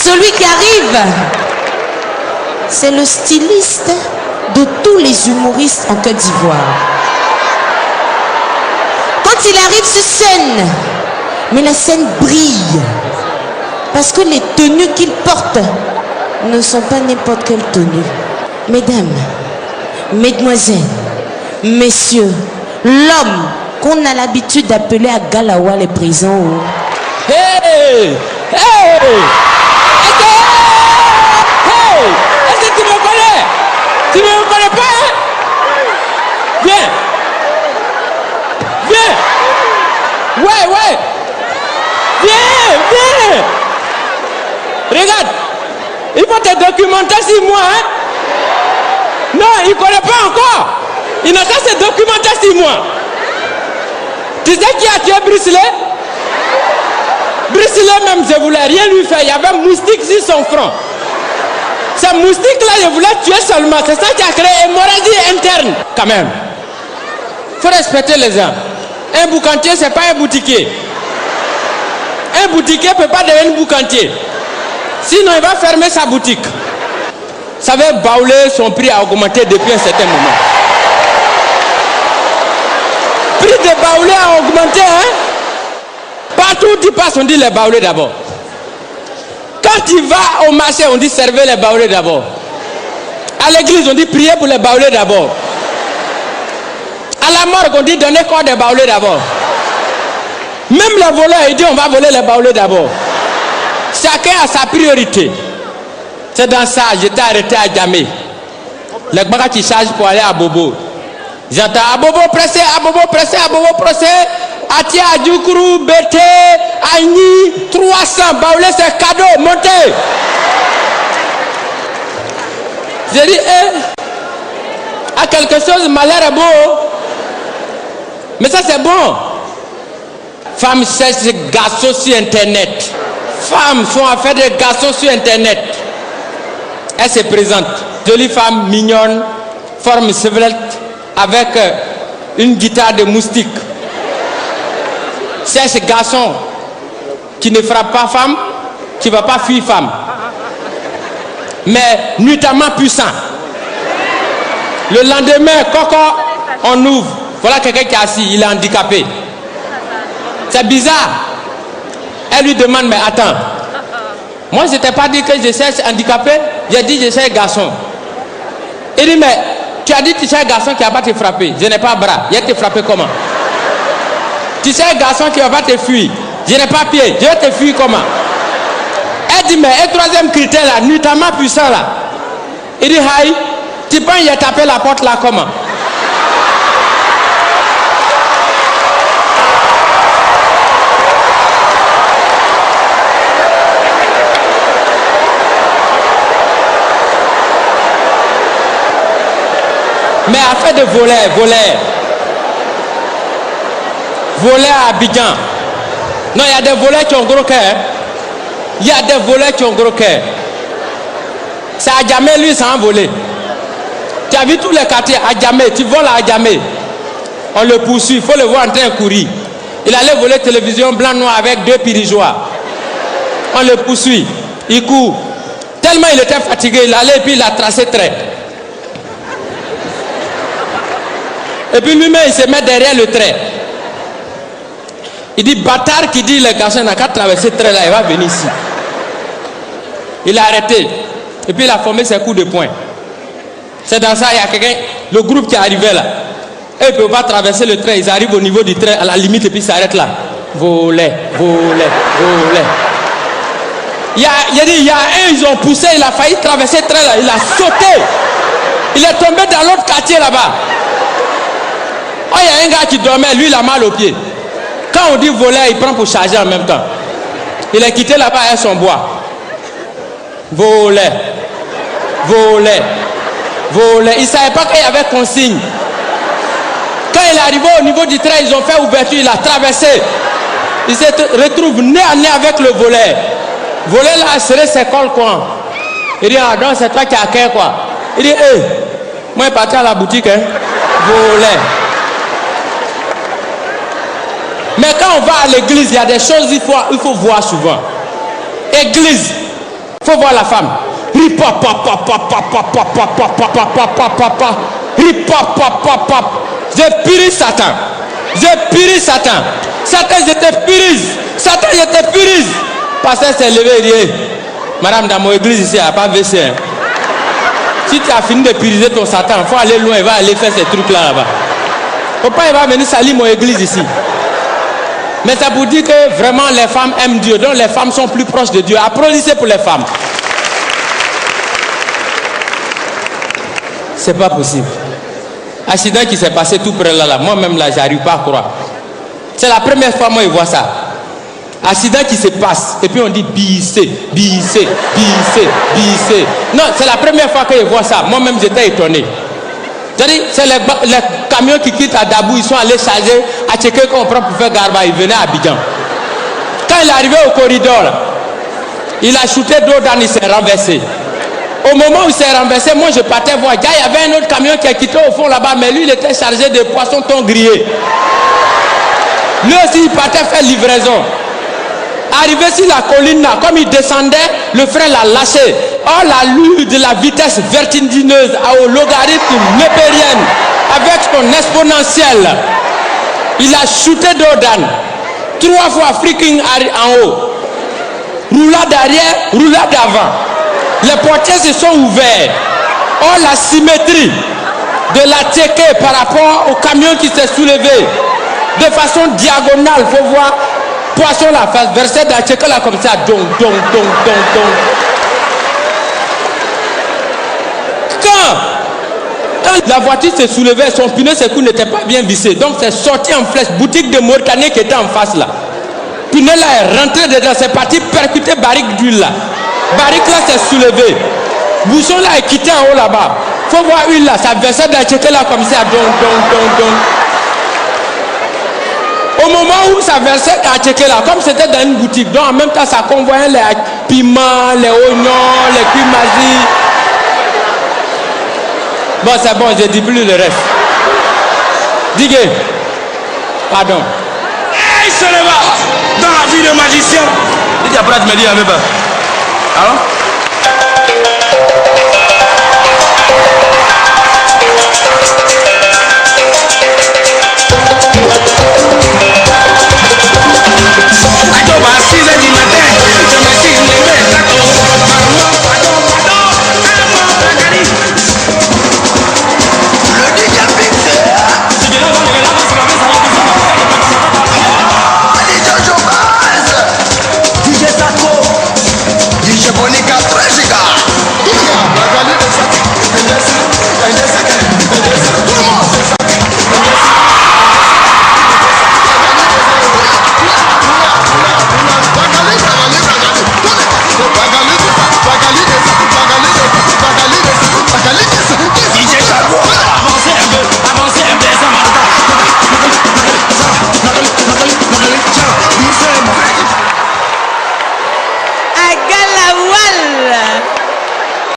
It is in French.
celui qui arrive, c'est le styliste de tous les humoristes en Côte d'Ivoire. Quand il arrive sur scène, mais la scène brille, parce que les tenues qu'il porte ne sont pas n'importe quelle tenue. Mesdames, mesdemoiselles, messieurs, l'homme qu'on a l'habitude d'appeler à Galawa les prisons. Hey! Hey! Est-ce que tu me connais? Tu ne me connais pas, hein? Viens! Viens! Ouais! Viens! Regarde! Il faut te documenter sur moi, hein? Non, il ne connaît pas encore! Il n'a qu'à se documenter sur moi! Tu sais qui a tué Bruce Lee? Bruce Lee même, je voulais rien lui faire. Il y avait un moustique sur son front. Ce moustique-là, je voulais tuer seulement. C'est ça qui a créé hémorragie interne. Quand même. Il faut respecter les gens. Un boucantier, ce n'est pas un boutiquier. Un boutiquier ne peut pas devenir boucantier. Sinon, il va fermer sa boutique. Vous savez, Baoulé, son prix a augmenté depuis un certain moment. Le prix de Baoulé a augmenté, hein? Partout où tu passes, on dit les Baoulés d'abord. Quand tu vas au marché, on dit servez les Baoulés d'abord. À l'église, on dit priez pour les Baoulés d'abord. À la morgue, on dit donnez corps des Baoulés d'abord. Même les voleurs, ils disent on va voler les Baoulés d'abord. Chacun a sa priorité. C'est dans ça, j'étais arrêté à Djamé. Les gars qui chargent pour aller à Bobo. J'entends à Bobo pressé, Atia, Djoukuru, Bété, Agni, 300, Baoulé, c'est cadeau, montez. J'ai dit, à quelque chose, malheur est beau. Mais ça, c'est bon. Femmes cherchent des garçons sur Internet. Femmes font affaire de garçons sur Internet. Elle se présente. Jolie femme, mignonne, forme svelte, avec une guitare de moustique. C'est ce garçon qui ne frappe pas femme, qui ne va pas fuir femme. Mais nuitamment puissant. Le lendemain, coco, on ouvre. Voilà quelqu'un qui est assis, il est handicapé. C'est bizarre. Elle lui demande, mais attends. Moi, je ne t'ai pas dit que je cherche handicapé. J'ai dit, je cherche garçon. Il dit, mais tu as dit que tu cherches garçon qui ne va pas te frapper. Je n'ai pas bras. Il va te frapper comment? Tu sais un garçon qui ne va pas te fuir. Je n'ai pas pied. Je vais te fuir comment? Elle dit, mais un troisième critère là, nuitamment puissant là. Il dit, Haï, tu penses qu'il a tapé la porte là comment? Mais affaire de voler à Abidjan. Non, il y a des voleurs qui ont gros cœur. Il y a des voleurs qui ont gros cœur. C'est à Djamé, lui, ça a volé. Tu as vu tous les quartiers à Djamé, tu voles à Djamé. On le poursuit, il faut le voir en train de courir. Il allait voler télévision blanc-noir avec 2 pirigeois. On le poursuit, il court. Tellement il était fatigué, il allait et puis il a tracé trait. Et puis lui-même, il se met derrière le trait. Il dit, bâtard qui dit, les garçons n'a qu'à traverser le trait là, il va venir ici. Il a arrêté. Et puis il a formé ses coups de poing. C'est dans ça, il y a quelqu'un, le groupe qui est arrivé là. Et ils ne peuvent pas traverser le trait, ils arrivent au niveau du trait, à la limite, et puis ils s'arrêtent là. Voler. Il y a un, ils ont poussé, il a failli traverser le trait là, il a sauté. Il est tombé dans l'autre quartier là-bas. Oh, il y a un gars qui dormait, lui il a mal au pied. Quand on dit voler, il prend pour charger en même temps. Il est quitté là-bas avec son bois. Voler. Il ne savait pas qu'il y avait consigne. Quand il est arrivé au niveau du train, ils ont fait ouverture, il a traversé. Il se retrouve nez à nez avec le voleur. Voler là, serré ses cols quoi. Il dit, ah non, c'est toi qui as qu'un quoi. Il dit, moi je suis parti à la boutique, hein. Voler. Mais quand on va à l'église, il y a des choses qu'il faut voir souvent. Église, Faut voir la femme. Je purise Satan. Je purise Satan. Satan, je te purise. Satan, je te purise. Pasteur s'est levé et dit, madame, dans mon église ici, il n'y a pas WC. Hein. Si tu as fini de puriser ton Satan, il faut aller loin, il va aller faire ces trucs-là là-bas. Faut pas, il va venir salir mon église ici. Mais ça vous dit que vraiment les femmes aiment Dieu. Donc les femmes sont plus proches de Dieu. Applaudissez pour les femmes. C'est pas possible. Accident qui s'est passé tout près là, moi-même là, j'arrive pas à croire. C'est la première fois moi je vois ça. Accident qui se passe et puis on dit bissé. Non, c'est la première fois que je vois ça. Moi-même j'étais étonné. C'est les camions qui quittent à Dabou, ils sont allés charger à checker qu'on prend pour faire Garba, ils venaient à Abidjan. Quand il est arrivé au corridor, il a shooté d'eau dans, il s'est renversé. Au moment où il s'est renversé, moi je partais voir. Il y avait un autre camion qui a quitté au fond là-bas, mais lui il était chargé de poissons thon grillés. Lui aussi il partait faire livraison. Arrivé sur la colline là, comme il descendait, le frein l'a lâché. Or la lutte de la vitesse vertigineuse au logarithme népérienne avec son exponentielle, il a shooté d'Odan 3 fois freaking en haut. Roulade arrière, roulade avant. Les portiers se sont ouverts. Or la symétrie de la tchéké par rapport au camion qui s'est soulevé de façon diagonale, il faut voir. Poisson la face, verset dans tchéké là comme ça, donc. Quand la voiture s'est soulevée, son pneu secours n'était pas bien vissé. Donc c'est sorti en flèche. Boutique de Mauritanie qui était en face là. Pneu là est rentré dedans, c'est parti percuter barrique d'huile là. Barrique là s'est soulevé. Bouchon là est quitté en haut là-bas. Faut voir huile là, ça versait dans tchéké là comme ça, donc. Au moment où ça versait à tchéké là, comme c'était dans une boutique, donc en même temps ça convoyait les piments, les oignons, les cuimasis. Bon, c'est bon, je ne dis plus le reste. Diguez. Pardon. Hey, se leva dans la vie de magicien. Il y a pas de me dire, mais pas. Alors? À 6h du matin, je me suis levé. Le DJ Pixel. DJ Jojo Baz. DJ Taco. DJ Bonica.